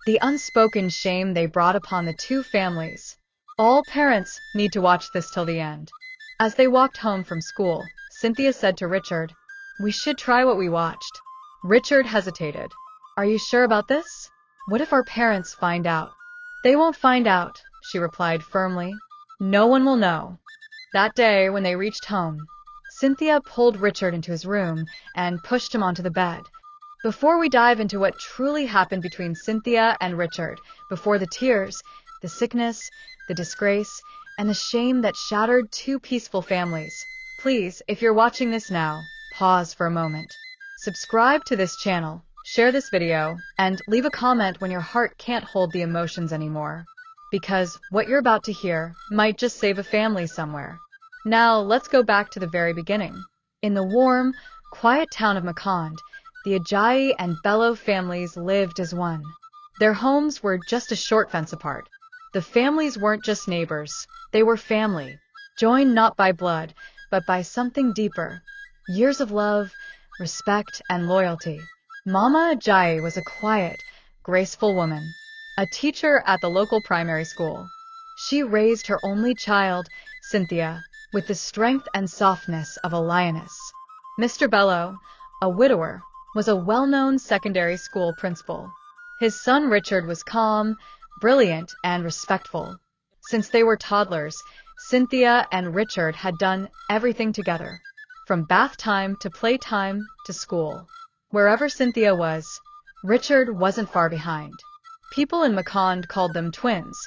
the unspoken shame they brought upon the two families. All parents need to watch this till the end. As they walked home from school, Cynthia said to Richard, "We should try what we watched." Richard hesitated. "Are you sure about this? What if our parents find out?" "They won't find out," she replied firmly. "No one will know." That day, when they reached home, Cynthia pulled Richard into his room and pushed him onto the bed. Before we dive into what truly happened between Cynthia and Richard, before the tears, the sickness, the disgrace, and the shame that shattered two peaceful families, please, if you're watching this now, pause for a moment. Subscribe to this channel, share this video, and leave a comment when your heart can't hold the emotions anymore. Because what you're about to hear might just save a family somewhere. Now, let's go back to the very beginning. In the warm, quiet town of Makand, the Ajayi and Bello families lived as one. Their homes were just a short fence apart. The families weren't just neighbors, they were family, joined not by blood, but by something deeper. Years of love, respect, and loyalty. Mama Ajayi was a quiet, graceful woman, a teacher at the local primary school. She raised her only child, Cynthia, with the strength and softness of a lioness. Mr. Bello, a widower, was a well-known secondary school principal. His son Richard was calm, brilliant, and respectful. Since they were toddlers, Cynthia and Richard had done everything together, from bath time to playtime to school. Wherever Cynthia was, Richard wasn't far behind. People in Makand called them twins,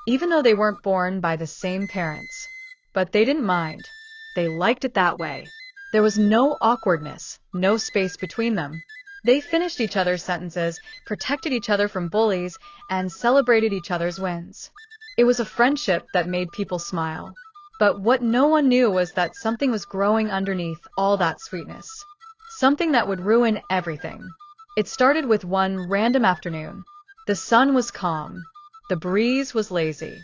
even though they weren't born by the same parents. But they didn't mind. They liked it that way. There was no awkwardness, no space between them. They finished each other's sentences, protected each other from bullies, and celebrated each other's wins. It was a friendship that made people smile. But what no one knew was that something was growing underneath all that sweetness. Something that would ruin everything. It started with one random afternoon. The sun was calm. The breeze was lazy.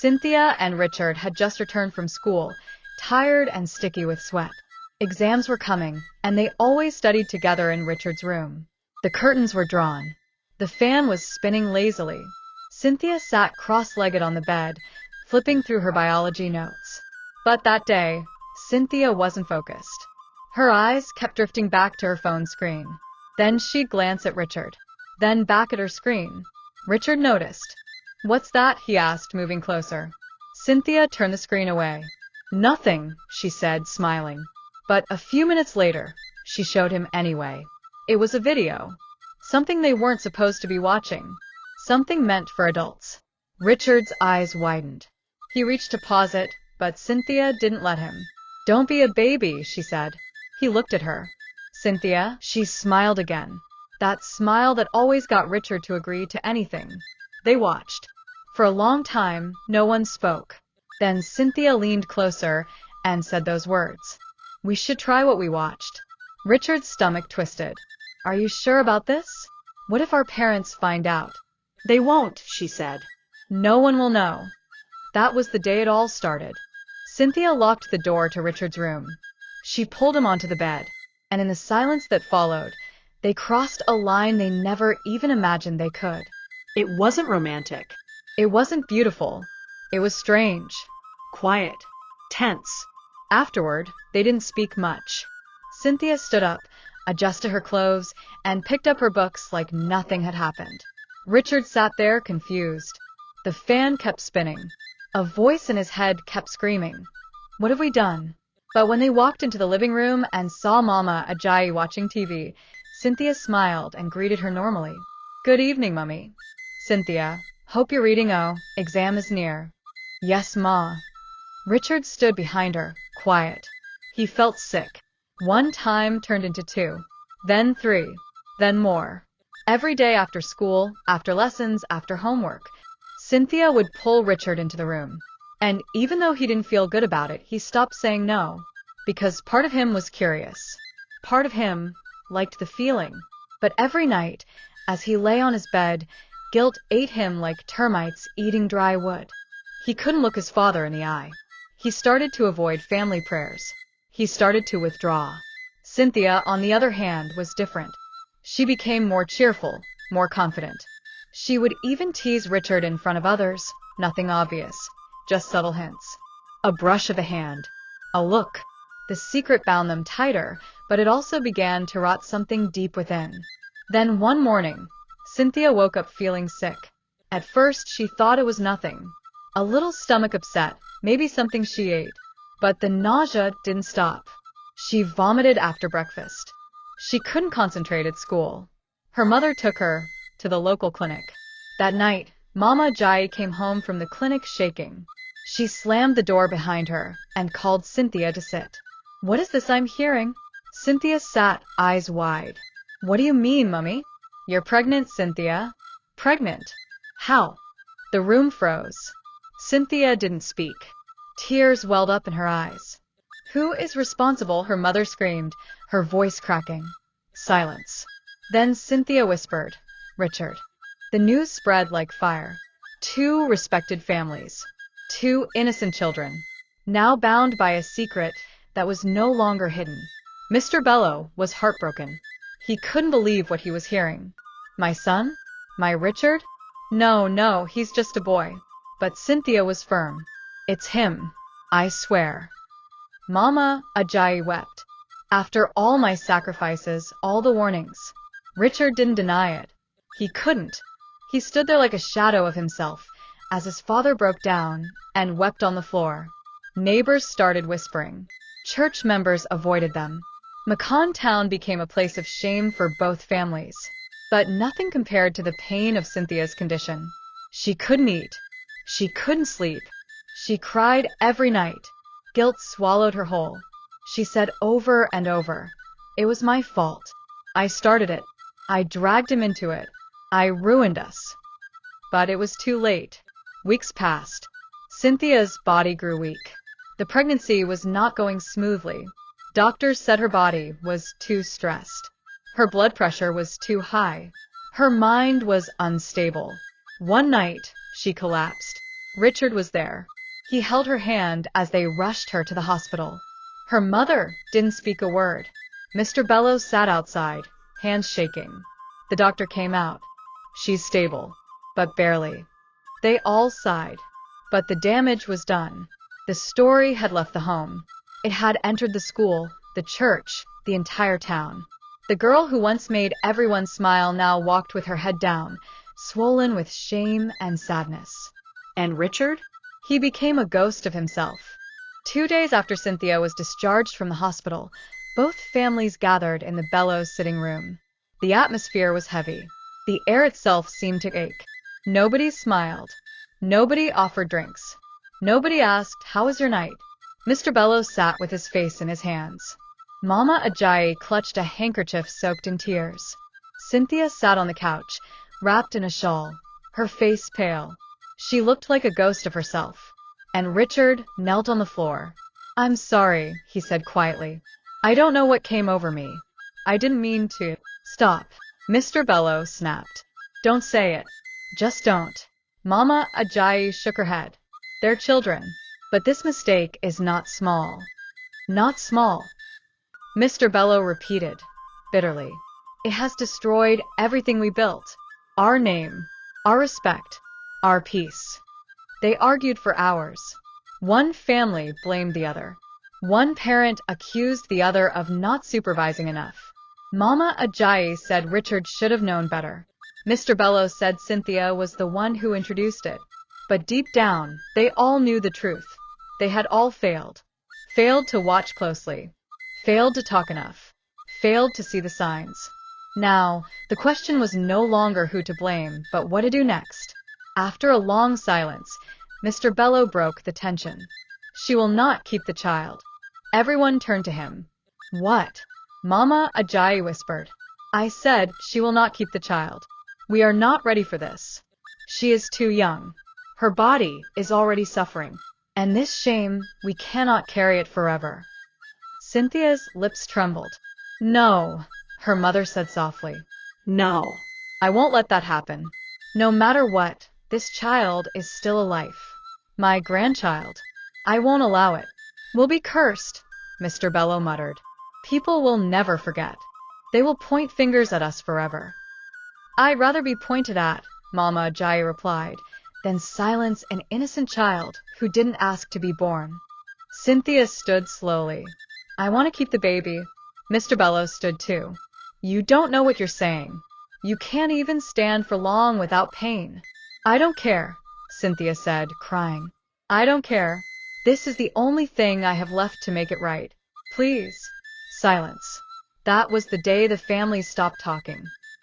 Cynthia and Richard had just returned from school, tired and sticky with sweat. Exams were coming, and they always studied together in Richard's room. The curtains were drawn. The fan was spinning lazily. Cynthia sat cross-legged on the bed, flipping through her biology notes. But that day, Cynthia wasn't focused. Her eyes kept drifting back to her phone screen. Then she'd glance at Richard, then back at her screen. Richard noticed. "What's that?" he asked, moving closer. Cynthia turned the screen away. "Nothing," she said, smiling. But a few minutes later, she showed him anyway. It was a video. Something they weren't supposed to be watching. Something meant for adults. Richard's eyes widened. He reached to pause it, but Cynthia didn't let him. "Don't be a baby," she said. He looked at her. "Cynthia," she smiled again. That smile that always got Richard to agree to anything. They watched. For a long time, no one spoke. Then Cynthia leaned closer and said those words. "We should try what we watched." Richard's stomach twisted. "Are you sure about this? What if our parents find out?" "They won't," she said. "No one will know." That was the day it all started. Cynthia locked the door to Richard's room. She pulled him onto the bed, and in the silence that followed, they crossed a line they never even imagined they could. It wasn't romantic. It wasn't beautiful. It was strange. Quiet. Tense. Afterward, they didn't speak much. Cynthia stood up, adjusted her clothes, and picked up her books like nothing had happened. Richard sat there confused. The fan kept spinning. A voice in his head kept screaming, "What have we done?" But when they walked into the living room and saw Mama Ajayi watching TV, Cynthia smiled and greeted her normally. "Good evening, Mummy." "Cynthia, hope you're reading. Exam is near." "Yes, Ma." Richard stood behind her, quiet. He felt sick. One time turned into two, then three, then more. Every day after school, after lessons, after homework, Cynthia would pull Richard into the room. And even though he didn't feel good about it, he stopped saying no. Because part of him was curious. Part of him liked the feeling. But every night, as he lay on his bed, guilt ate him like termites eating dry wood. He couldn't look his father in the eye. He started to avoid family prayers. He started to withdraw. Cynthia, on the other hand, was different. She became more cheerful, more confident. She would even tease Richard in front of others, nothing obvious, just subtle hints. A brush of a hand, a look. The secret bound them tighter, but it also began to rot something deep within. Then one morning, Cynthia woke up feeling sick. At first, she thought it was nothing. A little stomach upset, maybe something she ate. But the nausea didn't stop. She vomited after breakfast. She couldn't concentrate at school. Her mother took her to the local clinic. That night, Mama Jai came home from the clinic shaking. She slammed the door behind her and called Cynthia to sit. "What is this I'm hearing?" Cynthia sat, eyes wide. "What do you mean, Mummy?" "You're pregnant, Cynthia." "Pregnant? How?" The room froze. Cynthia didn't speak. Tears welled up in her eyes. "Who is responsible?" her mother screamed, her voice cracking. Silence. Then Cynthia whispered, "Richard." The news spread like fire. 2 respected families. 2 innocent children. Now bound by a secret that was no longer hidden. Mr. Bello was heartbroken. He couldn't believe what he was hearing. "My son? My Richard? No, no, he's just a boy." But Cynthia was firm. "It's him. I swear." Mama Ajayi wept. "After all my sacrifices, all the warnings." Richard didn't deny it. He couldn't. He stood there like a shadow of himself as his father broke down and wept on the floor. Neighbors started whispering. Church members avoided them. Macon Town became a place of shame for both families. But nothing compared to the pain of Cynthia's condition. She couldn't eat. She couldn't sleep. She cried every night. Guilt swallowed her whole. She said over and over, "It was my fault. I started it. I dragged him into it. I ruined us." But it was too late. Weeks passed. Cynthia's body grew weak. The pregnancy was not going smoothly. Doctors said her body was too stressed. Her blood pressure was too high. Her mind was unstable. One night, she collapsed. Richard was there. He held her hand as they rushed her to the hospital. Her mother didn't speak a word. Mr. Bellows sat outside, hands shaking. The doctor came out. "She's stable, but barely." They all sighed. But the damage was done. The story had left the home. It had entered the school, the church, the entire town. The girl who once made everyone smile now walked with her head down, swollen with shame and sadness. And Richard? He became a ghost of himself. 2 days after Cynthia was discharged from the hospital, both families gathered in the Bellows sitting room. The atmosphere was heavy. The air itself seemed to ache. Nobody smiled. Nobody offered drinks. Nobody asked, "How was your night?" Mr. Bellows sat with his face in his hands. Mama Ajayi clutched a handkerchief soaked in tears. Cynthia sat on the couch, wrapped in a shawl, her face pale. She looked like a ghost of herself. And Richard knelt on the floor. "I'm sorry," he said quietly. "I don't know what came over me. I didn't mean to." "Stop," Mr. Bellows snapped. "Don't say it. Just don't." Mama Ajayi shook her head. "They're children. But this mistake is not small." "Not small," Mr. Bellow repeated, bitterly. "It has destroyed everything we built. Our name, our respect, our peace." They argued for hours. One family blamed the other. One parent accused the other of not supervising enough. Mama Ajayi said Richard should have known better. Mr. Bellow said Cynthia was the one who introduced it. But deep down, they all knew the truth. They had all failed. Failed to watch closely. Failed to talk enough. Failed to see the signs. Now, the question was no longer who to blame, but what to do next. After a long silence, Mr. Bellow broke the tension. "She will not keep the child." Everyone turned to him. "What?" Mama Ajayi whispered. "I said she will not keep the child. We are not ready for this. She is too young. Her body is already suffering. And this shame, we cannot carry it forever." Cynthia's lips trembled. "No," her mother said softly. No. "I won't let that happen. No matter what, this child is still a life. My grandchild. I won't allow it. We'll be cursed," Mr. Bellow muttered. "People will never forget. They will point fingers at us forever." "I'd rather be pointed at," Mama Ajayi replied. Then silence, an innocent child who didn't ask to be born. Cynthia stood slowly. I want to keep the baby. Mr. Bello stood too. You don't know what you're saying. You can't even stand for long without pain. I don't care, Cynthia said, crying. I don't care. This is the only thing I have left to make it right. Please. Silence. That was the day the families stopped talking.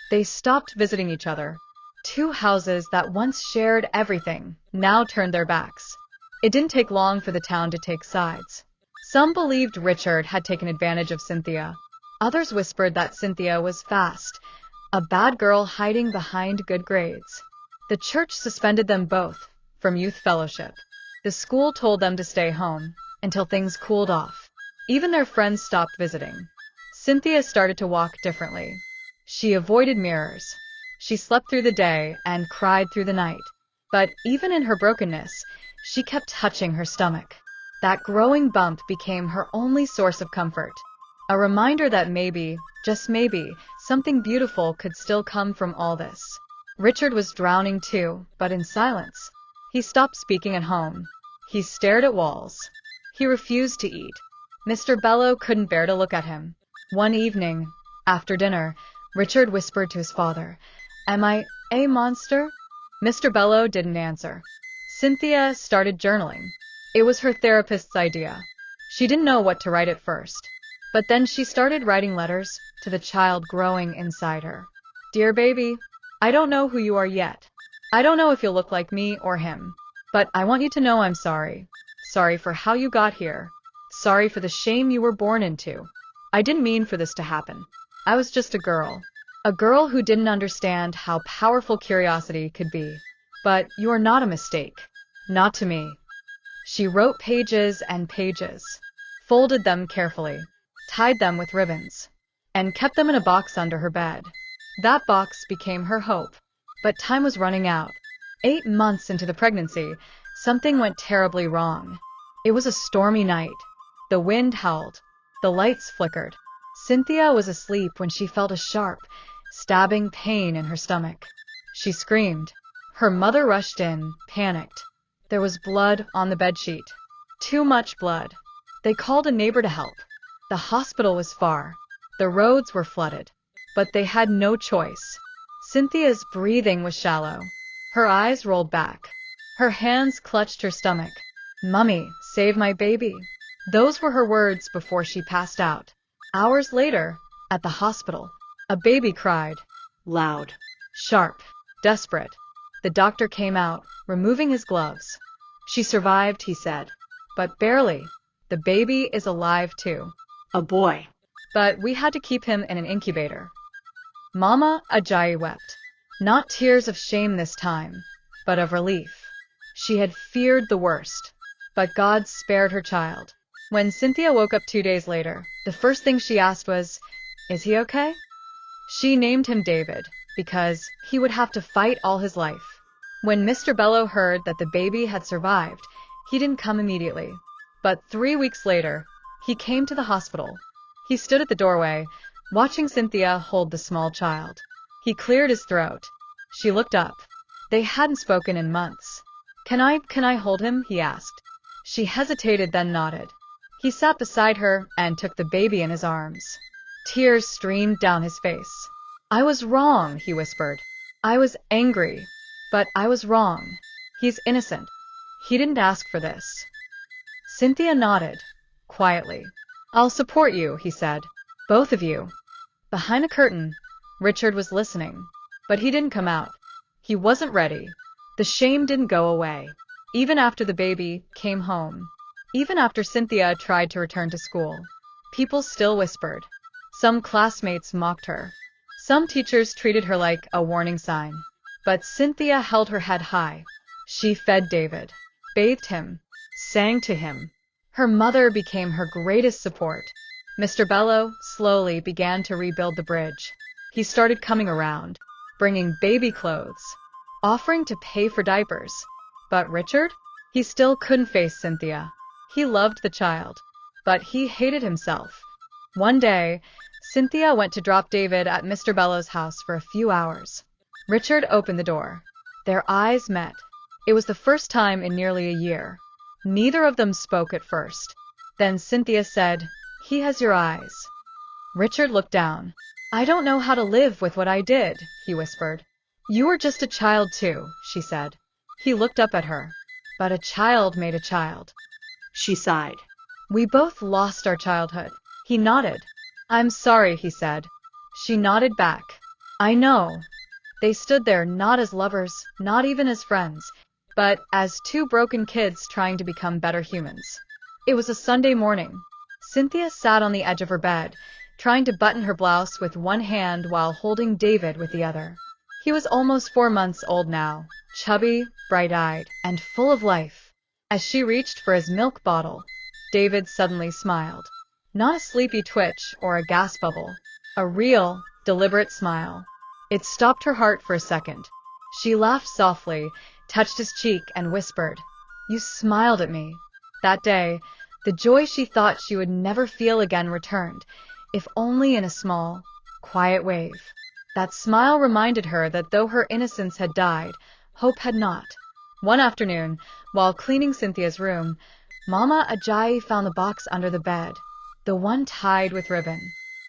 They stopped visiting each other. Two houses that once shared everything now turned their backs. It didn't take long for the town to take sides. Some believed Richard had taken advantage of Cynthia. Others whispered that Cynthia was fast, a bad girl hiding behind good grades. The church suspended them both from youth fellowship. The school told them to stay home until things cooled off. Even their friends stopped visiting. Cynthia started to walk differently. She avoided mirrors. She slept through the day and cried through the night. But even in her brokenness, she kept touching her stomach. That growing bump became her only source of comfort. A reminder that maybe, just maybe, something beautiful could still come from all this. Richard was drowning too, but in silence. He stopped speaking at home. He stared at walls. He refused to eat. Mr. Bello couldn't bear to look at him. One evening, after dinner, Richard whispered to his father, Am I a monster? Mr. Bello didn't answer. Cynthia started journaling. It was her therapist's idea. She didn't know what to write at first. But then she started writing letters to the child growing inside her. Dear baby, I don't know who you are yet. I don't know if you'll look like me or him. But I want you to know I'm sorry. Sorry for how you got here. Sorry for the shame you were born into. I didn't mean for this to happen. I was just a girl. A girl who didn't understand how powerful curiosity could be. But you are not a mistake. Not to me. She wrote pages and pages, folded them carefully, tied them with ribbons, and kept them in a box under her bed. That box became her hope. But time was running out. 8 months into the pregnancy, something went terribly wrong. It was a stormy night. The wind howled. The lights flickered. Cynthia was asleep when she felt a sharp, stabbing pain in her stomach. She screamed. Her mother rushed in, panicked. There was blood on the bedsheet. Too much blood. They called a neighbor to help. The hospital was far. The roads were flooded. But they had no choice. Cynthia's breathing was shallow. Her eyes rolled back. Her hands clutched her stomach. Mummy, save my baby. Those were her words before she passed out. Hours later, at the hospital, a baby cried. Loud. Sharp. Desperate. The doctor came out, removing his gloves. She survived, he said. But barely. The baby is alive too. A boy. But we had to keep him in an incubator. Mama Ajayi wept. Not tears of shame this time, but of relief. She had feared the worst. But God spared her child. When Cynthia woke up 2 days later, the first thing she asked was, Is he okay? She named him David, because he would have to fight all his life. When Mr. Bello heard that the baby had survived, he didn't come immediately. But 3 weeks later, he came to the hospital. He stood at the doorway, watching Cynthia hold the small child. He cleared his throat. She looked up. They hadn't spoken in months. Can I hold him? He asked. She hesitated, then nodded. He sat beside her and took the baby in his arms. Tears streamed down his face. I was wrong, he whispered. I was angry, but I was wrong. He's innocent. He didn't ask for this. Cynthia nodded, quietly. I'll support you, he said. Both of you. Behind a curtain, Richard was listening, but he didn't come out. He wasn't ready. The shame didn't go away. Even after the baby came home. Even after Cynthia tried to return to school. People still whispered. Some classmates mocked her. Some teachers treated her like a warning sign. But Cynthia held her head high. She fed David, bathed him, sang to him. Her mother became her greatest support. Mr. Bello slowly began to rebuild the bridge. He started coming around, bringing baby clothes, offering to pay for diapers. But Richard? He still couldn't face Cynthia. He loved the child, but he hated himself. One day, Cynthia went to drop David at Mr. Bello's house for a few hours. Richard opened the door. Their eyes met. It was the first time in nearly a year. Neither of them spoke at first. Then Cynthia said, "He has your eyes." Richard looked down. "I don't know how to live with what I did," he whispered. "You were just a child too," she said. He looked up at her. "But a child made a child." She sighed. "We both lost our childhood." He nodded. "I'm sorry," he said. She nodded back. "I know." They stood there not as lovers, not even as friends, but as two broken kids trying to become better humans. It was a Sunday morning. Cynthia sat on the edge of her bed, trying to button her blouse with one hand while holding David with the other. He was almost 4 months old now, chubby, bright-eyed, and full of life. As she reached for his milk bottle, David suddenly smiled. Not a sleepy twitch or a gas bubble. A real, deliberate smile. It stopped her heart for a second. She laughed softly, touched his cheek, and whispered, "You smiled at me." That day, the joy she thought she would never feel again returned, if only in a small, quiet wave. That smile reminded her that though her innocence had died, hope had not. One afternoon, while cleaning Cynthia's room, Mama Ajayi found the box under the bed, the one tied with ribbon.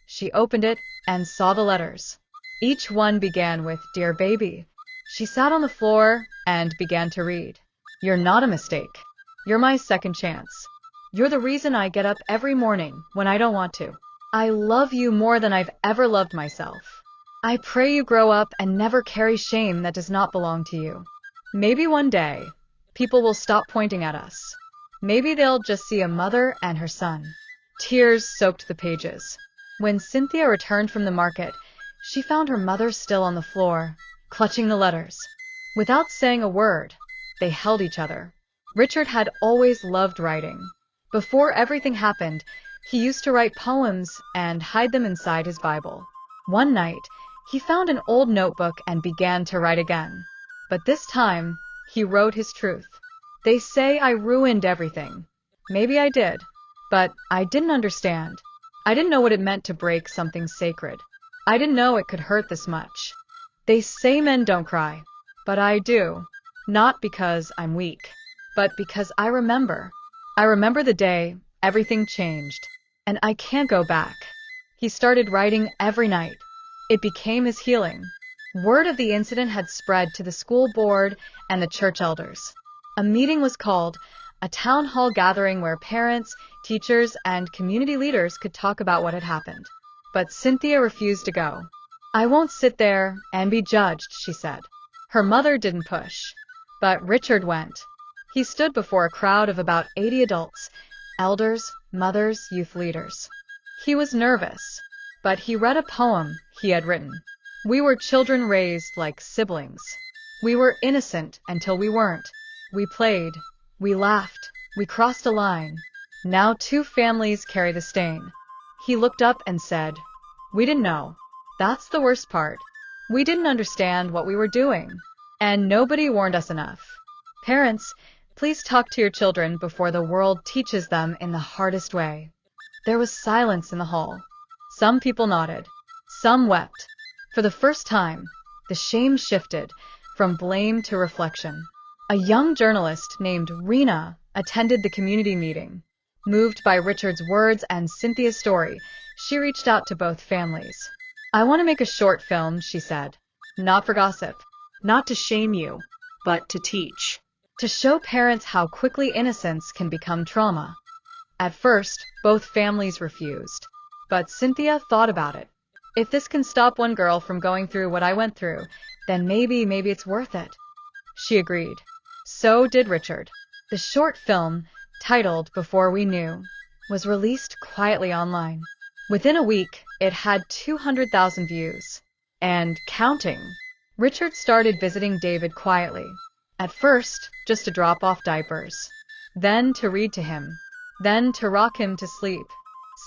She opened it and saw the letters. Each one began with "Dear Baby." She sat on the floor and began to read. "You're not a mistake. You're my second chance. You're the reason I get up every morning when I don't want to. I love you more than I've ever loved myself. I pray you grow up and never carry shame that does not belong to you. Maybe one day, people will stop pointing at us. Maybe they'll just see a mother and her son." Tears soaked the pages. When Cynthia returned from the market, she found her mother still on the floor, clutching the letters. Without saying a word, they held each other. Richard had always loved writing. Before everything happened, he used to write poems and hide them inside his Bible. One night, he found an old notebook and began to write again. But this time, he wrote his truth. "They say I ruined everything. Maybe I did, but I didn't understand. I didn't know what it meant to break something sacred. I didn't know it could hurt this much. They say men don't cry, but I do. Not because I'm weak, but because I remember. I remember the day everything changed, and I can't go back." He started writing every night. It became his healing. Word of the incident had spread to the school board and the church elders. A meeting was called, a town hall gathering where parents, teachers, and community leaders could talk about what had happened. But Cynthia refused to go. "I won't sit there and be judged," she said. Her mother didn't push. But Richard went. He stood before a crowd of about 80 adults, elders, mothers, youth leaders. He was nervous, but he read a poem he had written. "We were children raised like siblings. We were innocent until we weren't. We played, we laughed, we crossed a line. Now 2 families carry the stain." He looked up and said, "We didn't know. That's the worst part. We didn't understand what we were doing. And nobody warned us enough. Parents, please talk to your children before the world teaches them in the hardest way." There was silence in the hall. Some people nodded. Some wept. For the first time, the shame shifted from blame to reflection. A young journalist named Rena attended the community meeting. Moved by Richard's words and Cynthia's story, she reached out to both families. "I want to make a short film," she said. "Not for gossip. Not to shame you, but to teach. To show parents how quickly innocence can become trauma." At first, both families refused. But Cynthia thought about it. "If this can stop one girl from going through what I went through, then maybe it's worth it." She agreed. So did Richard. The short film, titled Before We Knew, was released quietly online. Within a week, it had 200,000 views. And counting. Richard started visiting David quietly. At first, just to drop off diapers. Then to read to him. Then to rock him to sleep.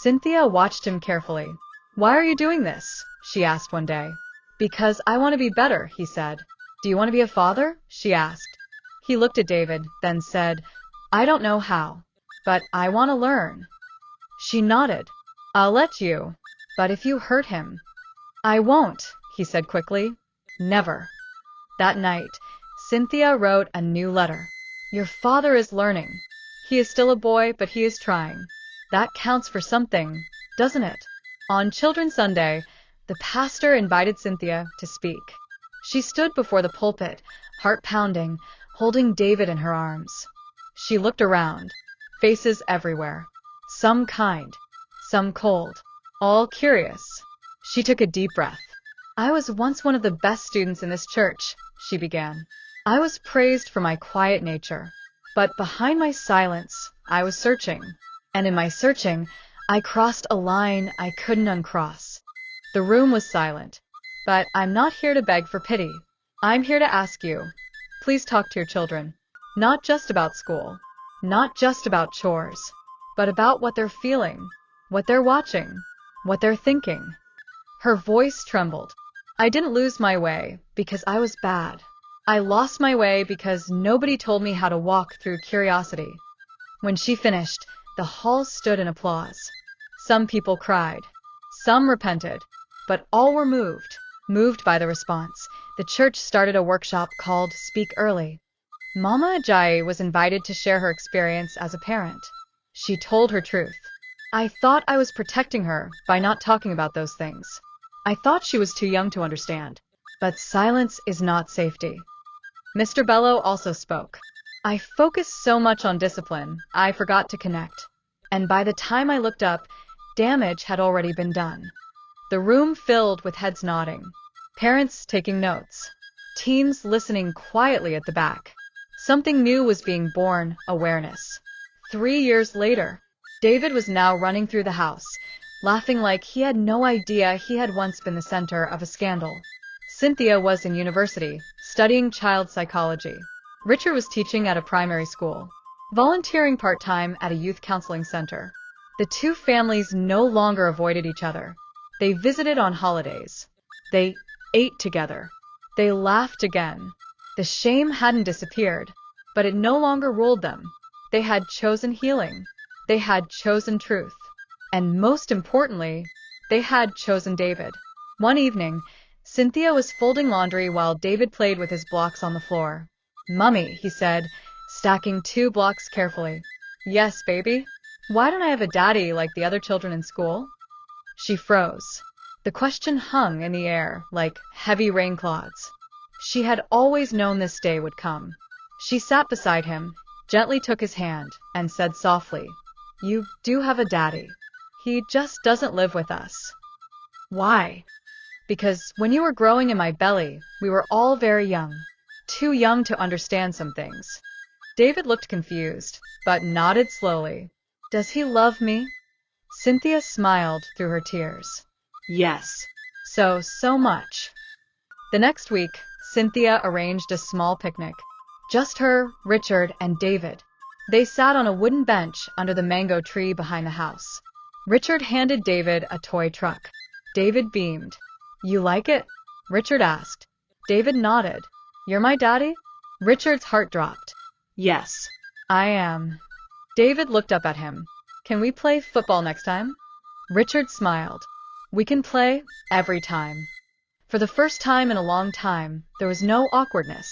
Cynthia watched him carefully. "Why are you doing this?" she asked one day. "Because I want to be better," he said. "Do you want to be a father?" she asked. He looked at David, then said, "I don't know how, but I want to learn." She nodded. "I'll let you, but if you hurt him." "I won't," he said quickly. "Never." That night, Cynthia wrote a new letter. Your father is learning. He is still a boy, but he is trying. That counts for something, doesn't it? On Children's Sunday, the pastor invited Cynthia to speak. She stood before the pulpit, heart pounding, holding David in her arms. She looked around, faces everywhere. Some kind, some cold, all curious. She took a deep breath. I was once one of the best students in this church, she began. I was praised for my quiet nature. But behind my silence, I was searching. And in my searching, I crossed a line I couldn't uncross. The room was silent. But I'm not here to beg for pity. I'm here to ask you, please talk to your children. Not just about school. Not just about chores. But about what they're feeling, what they're watching, what they're thinking. Her voice trembled. I didn't lose my way because I was bad. I lost my way because nobody told me how to walk through curiosity. When she finished, the hall stood in applause. Some people cried. Some repented. But all were moved. Moved by the response, the church started a workshop called Speak Early. Mama Ajayi was invited to share her experience as a parent. She told her truth. I thought I was protecting her by not talking about those things. I thought she was too young to understand. But silence is not safety. Mr. Bello also spoke. I focused so much on discipline, I forgot to connect. And by the time I looked up, damage had already been done. The room filled with heads nodding, parents taking notes, teens listening quietly at the back. Something new was being born, awareness. 3 years later, David was now running through the house, laughing like he had no idea he had once been the center of a scandal. Cynthia was in university, studying child psychology. Richard was teaching at a primary school, volunteering part-time at a youth counseling center. The two families no longer avoided each other. They visited on holidays. They ate together. They laughed again. The shame hadn't disappeared, but it no longer ruled them. They had chosen healing. They had chosen truth. And most importantly, they had chosen David. One evening, Cynthia was folding laundry while David played with his blocks on the floor. Mummy, he said, stacking 2 blocks carefully. Yes, baby? Why don't I have a daddy like the other children in school? She froze. The question hung in the air like heavy rain clouds. She had always known this day would come. She sat beside him, gently took his hand, and said softly, You do have a daddy. He just doesn't live with us. Why? Because when you were growing in my belly, we were all very young. Too young to understand some things. David looked confused, but nodded slowly. Does he love me? Cynthia smiled through her tears. Yes. So much. The next week, Cynthia arranged a small picnic. Just her, Richard, and David. They sat on a wooden bench under the mango tree behind the house. Richard handed David a toy truck. David beamed. You like it? Richard asked. David nodded. You're my daddy? Richard's heart dropped. Yes. I am. David looked up at him. Can we play football next time? Richard smiled. We can play every time. For the first time in a long time, there was no awkwardness.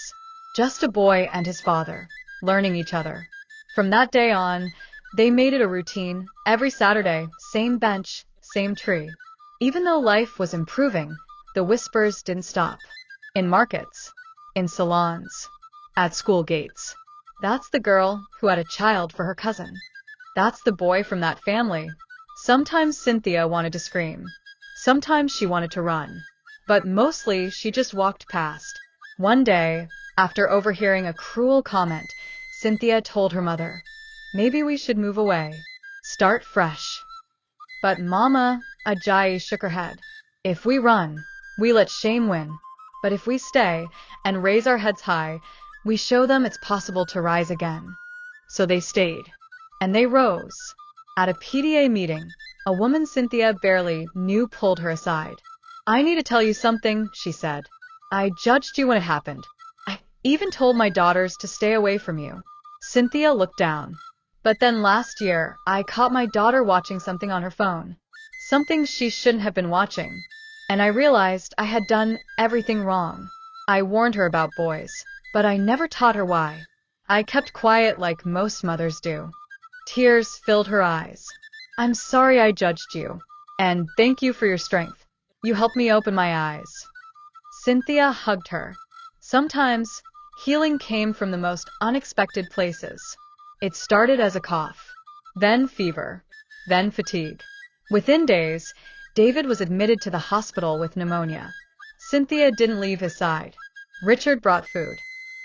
Just a boy and his father, learning each other. From that day on, they made it a routine. Every Saturday, same bench, same tree. Even though life was improving, the whispers didn't stop. In markets, in salons, at school gates. That's the girl who had a child for her cousin. That's the boy from that family. Sometimes Cynthia wanted to scream. Sometimes she wanted to run. But mostly she just walked past. One day, after overhearing a cruel comment, Cynthia told her mother, Maybe we should move away. Start fresh. But Mama Ajayi shook her head. If we run, we let shame win. But if we stay and raise our heads high, we show them it's possible to rise again. So they stayed. And they rose. At a PTA meeting, a woman Cynthia barely knew pulled her aside. I need to tell you something, she said. I judged you when it happened. I even told my daughters to stay away from you. Cynthia looked down. But then last year, I caught my daughter watching something on her phone. Something she shouldn't have been watching. And I realized I had done everything wrong. I warned her about boys, but I never taught her why. I kept quiet like most mothers do. Tears filled her eyes. I'm sorry I judged you. And thank you for your strength. You helped me open my eyes. Cynthia hugged her. Sometimes, healing came from the most unexpected places. It started as a cough, then fever, then fatigue. Within days, David was admitted to the hospital with pneumonia. Cynthia didn't leave his side. Richard brought food.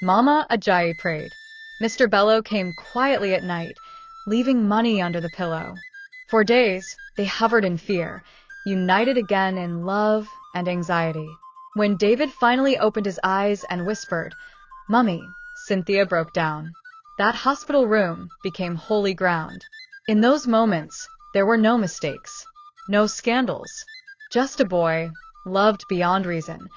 Mama Ajayi prayed. Mr. Bello came quietly at night, leaving money under the pillow. For days, they hovered in fear, united again in love and anxiety. When David finally opened his eyes and whispered, "Mummy," Cynthia broke down. That hospital room became holy ground. In those moments, there were no mistakes, no scandals. Just a boy, loved beyond reason,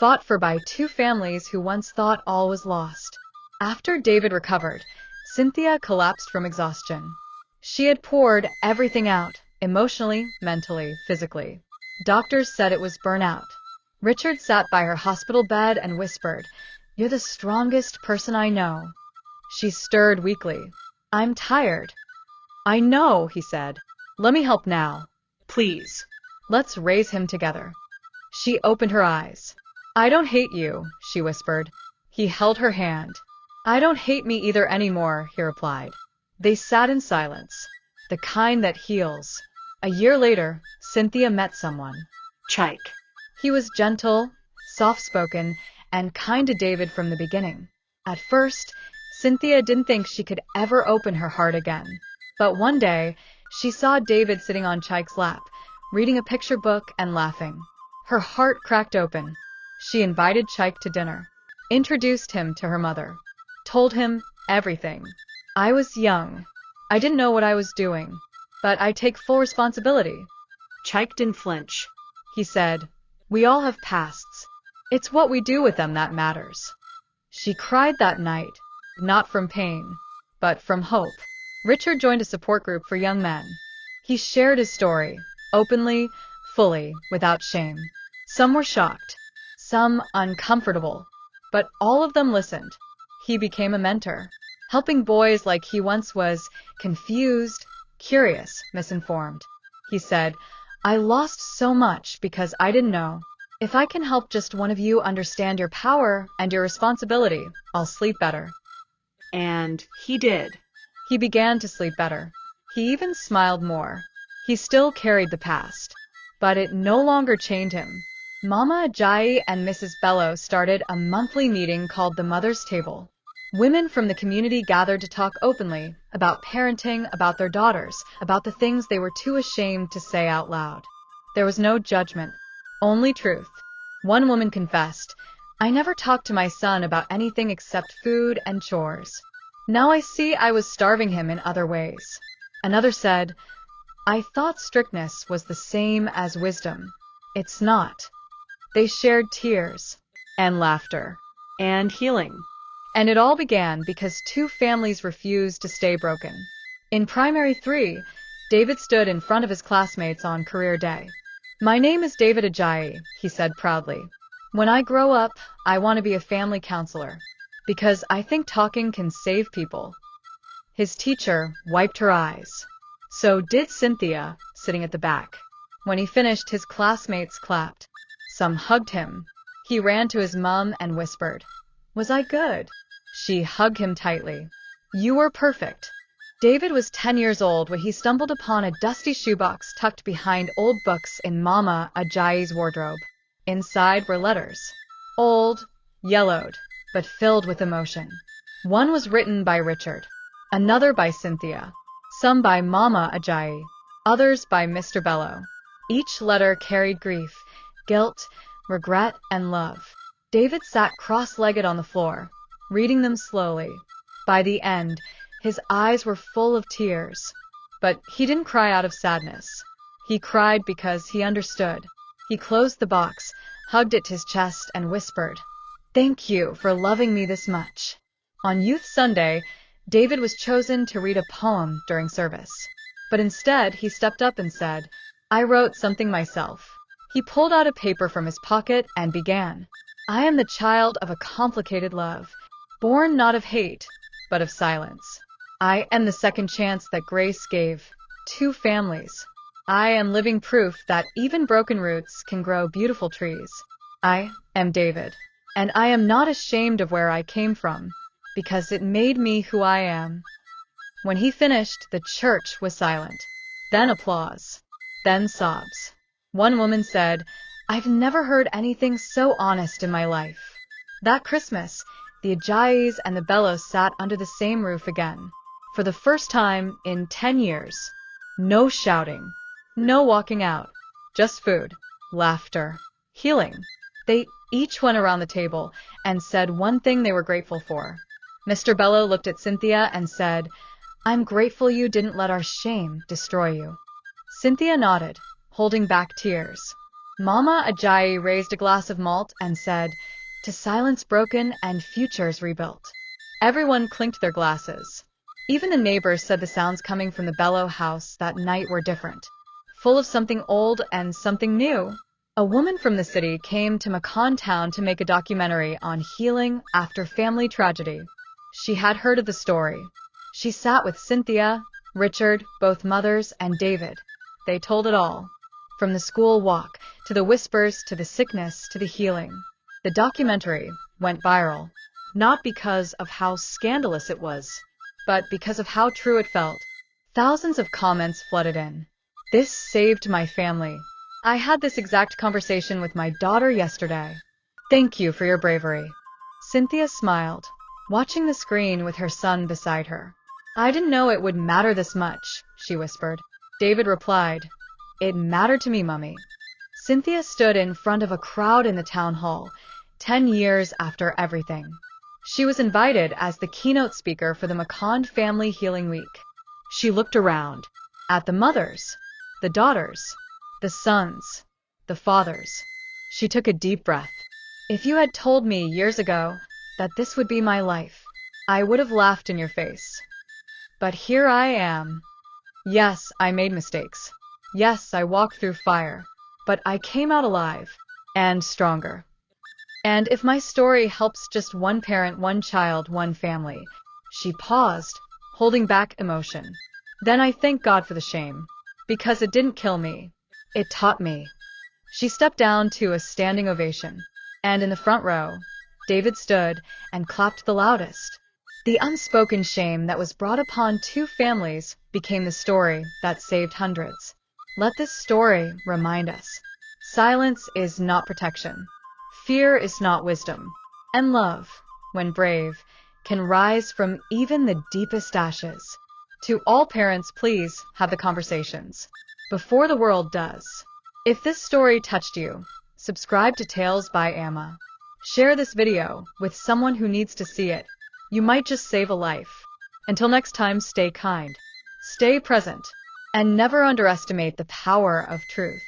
fought for by two families who once thought all was lost. After David recovered, Cynthia collapsed from exhaustion. She had poured everything out, emotionally, mentally, physically. Doctors said it was burnout. Richard sat by her hospital bed and whispered, "You're the strongest person I know." She stirred weakly. "I'm tired." "I know," he said. "Let me help now." Please. "Let's raise him together." She opened her eyes. "I don't hate you," she whispered. He held her hand. "I don't hate me either anymore," he replied. They sat in silence, the kind that heals. A year later, Cynthia met someone. Chike. He was gentle, soft-spoken, and kind to David from the beginning. At first, Cynthia didn't think she could ever open her heart again. But one day, she saw David sitting on Chike's lap, reading a picture book and laughing. Her heart cracked open. She invited Chike to dinner, introduced him to her mother, told him everything. "I was young. I didn't know what I was doing, but I take full responsibility." Chike didn't flinch. He said, "We all have pasts. It's what we do with them that matters." She cried that night, not from pain, but from hope. Richard joined a support group for young men. He shared his story, openly, fully, without shame. Some were shocked, some uncomfortable, but all of them listened. He became a mentor, helping boys like he once was, confused, curious, misinformed. He said, "I lost so much because I didn't know. If I can help just one of you understand your power and your responsibility, I'll sleep better." And he did. He began to sleep better. He even smiled more. He still carried the past, but it no longer chained him. Mama Ajayi and Mrs. Bello started a monthly meeting called the Mother's Table. Women from the community gathered to talk openly about parenting, about their daughters, about the things they were too ashamed to say out loud. There was no judgment, only truth. One woman confessed, "I never talked to my son about anything except food and chores. Now I see I was starving him in other ways." Another said, "I thought strictness was the same as wisdom. It's not." They shared tears and laughter And healing. and it all began because two families refused to stay broken. In primary 3, David stood in front of his classmates on career day. "My name is David Ajayi," he said proudly. "When I grow up, I want to be a family counselor, because I think talking can save people." His teacher wiped her eyes. So did Cynthia, sitting at the back. When he finished, his classmates clapped. Some hugged him. He ran to his mom and whispered, "Was I good?" She hugged him tightly. "You were perfect." David was 10 years old when he stumbled upon a dusty shoebox tucked behind old books in Mama Ajayi's wardrobe. Inside were letters. Old, yellowed, but filled with emotion. One was written by Richard, another by Cynthia, some by Mama Ajayi, others by Mr. Bello. Each letter carried grief, guilt, regret, and love. David sat cross-legged on the floor, reading them slowly. By the end, his eyes were full of tears. But he didn't cry out of sadness. He cried because he understood. He closed the box, hugged it to his chest, and whispered, "Thank you for loving me this much." On Youth Sunday, David was chosen to read a poem during service. But instead, he stepped up and said, "I wrote something myself." He pulled out a paper from his pocket and began, "I am the child of a complicated love. born not of hate, but of silence. I am the second chance that grace gave two families. I am living proof that even broken roots can grow beautiful trees. I am David, and I am not ashamed of where I came from, because it made me who I am. When he finished, the church was silent. Then applause. Then sobs. One woman said, "I've never heard anything so honest in my life." That Christmas, the Ajayis and the Bellos sat under the same roof again. For the first time in 10 years. No shouting. No walking out. Just food, laughter, healing. They each went around the table and said one thing they were grateful for. Mr. Bello looked at Cynthia and said, "I'm grateful you didn't let our shame destroy you." Cynthia nodded, holding back tears. Mama Ajayi raised a glass of malt and said, "To silence broken and futures rebuilt." Everyone clinked their glasses. Even the neighbors said the sounds coming from the Bello house that night were different, full of something old and something new. A woman from the city came to Macon town to make a documentary on healing after family tragedy. She had heard of the story. She sat with Cynthia, Richard, both mothers, and David. They told it all. From the school walk, to the whispers, to the sickness, to the healing. The documentary went viral, not because of how scandalous it was, but because of how true it felt. Thousands of comments flooded in. "This saved my family. I had this exact conversation with my daughter yesterday. Thank you for your bravery." Cynthia smiled, watching the screen with her son beside her. "I didn't know it would matter this much," she whispered. David replied, "It mattered to me, Mummy." Cynthia stood in front of a crowd in the town hall, 10 years after everything. She was invited as the keynote speaker for the Macon Family Healing Week. She looked around, at the mothers, the daughters, the sons, the fathers. She took a deep breath. "If you had told me years ago that this would be my life, I would have laughed in your face. But here I am. Yes, I made mistakes. Yes, I walked through fire. But I came out alive, and stronger. And if my story helps just one parent, one child, one family." She paused, holding back emotion. "Then I thank God for the shame, because it didn't kill me. It taught me." She stepped down to a standing ovation, and in the front row, David stood and clapped the loudest. The unspoken shame that was brought upon two families became the story that saved hundreds. Let this story remind us. Silence is not protection. Fear is not wisdom. And love, when brave, can rise from even the deepest ashes. To all parents, please have the conversations before the world does. If this story touched you, subscribe to Tales by Amma. Share this video with someone who needs to see it. You might just save a life. Until next time, stay kind, stay present, and never underestimate the power of truth.